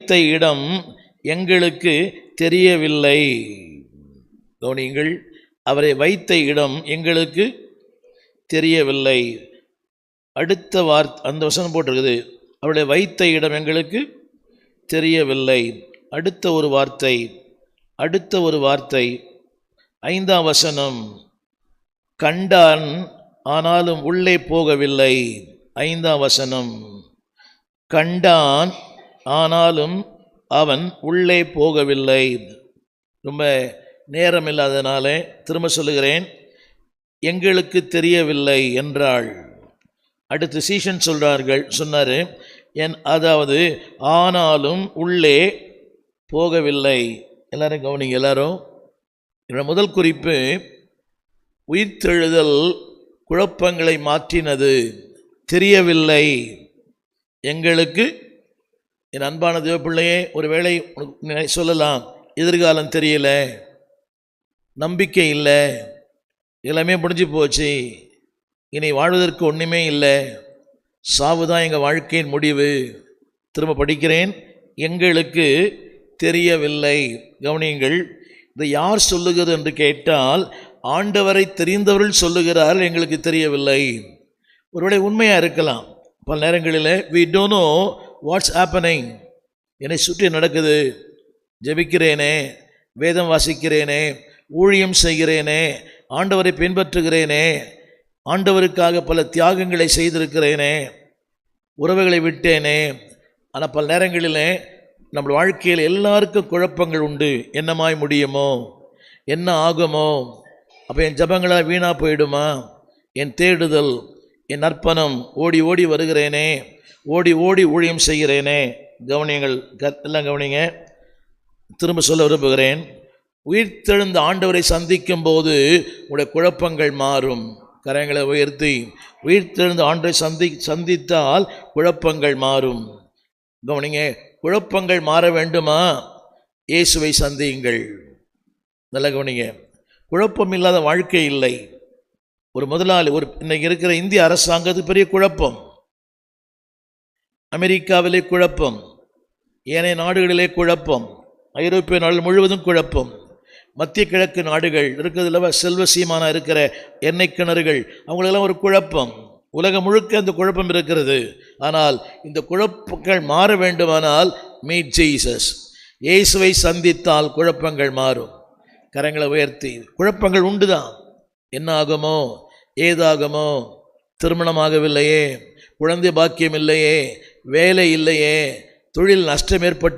வைத்த இடம் எங்களுக்கு தெரியவில்லை. கவனியுங்கள், அவரை வைத்த இடம் எங்களுக்கு தெரியவில்லை. அடுத்த அந்த வசனம் போட்டிருக்குது, அவளை வைத்த இடம் எங்களுக்கு தெரியவில்லை. அடுத்த ஒரு வார்த்தை 5ஆம் வசனம், கண்டான் ஆனாலும் உள்ளே போகவில்லை. 5ஆம் வசனம், கண்டான் ஆனாலும் அவன் உள்ளே போகவில்லை. ரொம்ப நேரம் இல்லாதனால திரும்ப சொல்லுகிறேன், எங்களுக்கு தெரியவில்லை என்றாள். அடுத்து சீஷன் சொன்னார், அதாவது ஆனாலும் உள்ளே போகவில்லை. எல்லாரும் கவனிங்க. எல்லாரும், முதல் குறிப்பு, உயிர்த்தெழுதல் குழப்பங்களை மாற்றினது. தெரியவில்லை எங்களுக்கு. என் அன்பான தேவப்பிள்ளையே, ஒருவேளை சொல்லலாம், எதிர்காலம் தெரியல, நம்பிக்கை இல்லை, எல்லாமே முடிஞ்சு போச்சு, இனி வாழ்வதற்கு ஒன்றுமே இல்லை, சாவுதான் எங்கள் வாழ்க்கையின் முடிவு. திரும்ப படிக்கிறேன், எங்களுக்கு தெரியவில்லை. கவனியுங்கள், இதை யார் சொல்லுகிறது என்று கேட்டால், ஆண்டவரை தெரிந்தவர்கள் சொல்லுகிறார்கள், எங்களுக்கு தெரியவில்லை. ஒருவேளை உண்மையாக இருக்கலாம். பல நேரங்களில் we don't know what's happening. என்னை சுற்றி நடக்குது, ஜெபிக்கிறேனே, வேதம் வாசிக்கிறேனே, ஊழியம் செய்கிறேனே, ஆண்டவரை பின்பற்றுகிறேனே, ஆண்டவருக்காக பல தியாகங்களை செய்திருக்கிறேனே, உறவுகளை விட்டேனே. ஆனால் பல நேரங்களில் நம்ம வாழ்க்கையில் எல்லாருக்கும் குழப்பங்கள் உண்டு. என்னமாய் முடியுமோ, என்ன ஆகுமோ, அப்போ என் ஜபங்களாக வீணாக போயிடுமா, என் தேடுதல், என் அர்ப்பணம், ஓடி ஓடி வருகிறேனே, ஓடி ஓடி ஊழியம் செய்கிறேனே. கவனியங்கள், எல்லாம் கவனிங்க. திரும்ப சொல்ல விரும்புகிறேன், உயிர்த்தெழுந்த ஆண்டவரை சந்திக்கும் போது உடைய குழப்பங்கள் மாறும். கரங்களை உயர்த்தி, உயிர்த்தெழுந்த ஆண்டவரை சந்தித்தால் குழப்பங்கள் மாறும். கவனிங்க, குழப்பங்கள் மாற வேண்டுமா, இயேசுவை சந்தியுங்கள். நல்லா கவனிங்க, குழப்பம் இல்லாத வாழ்க்கை இல்லை. ஒரு முதலாளி, இன்னைக்கு இருக்கிற இந்திய அரசாங்கத்துக்கு பெரிய குழப்பம், அமெரிக்காவிலே குழப்பம், ஏனைய நாடுகளிலே குழப்பம், ஐரோப்பிய நாடுகள் முழுவதும் குழப்பம், மத்திய கிழக்கு நாடுகள் இருக்கிறதுல செல்வ சீமானா இருக்கிற எண்ணெய் கிணறுகள், அவங்களெல்லாம் ஒரு குழப்பம். உலகம் முழுக்க அந்த குழப்பம் இருக்கிறது. ஆனால் இந்த குழப்பங்கள் மாற வேண்டுமானால் மீட் ஜீசஸ், இயேசுவை சந்தித்தால் குழப்பங்கள் மாறும். கரங்களை உயர்த்தி, குழப்பங்கள் உண்டுதான். என்ன ஆகுமோ, ஏதாகுமோ, திருமணமாகவில்லையே, குழந்தை பாக்கியம் இல்லையே, வேலை இல்லையே, தொழில் நஷ்டம் ஏற்பட்டு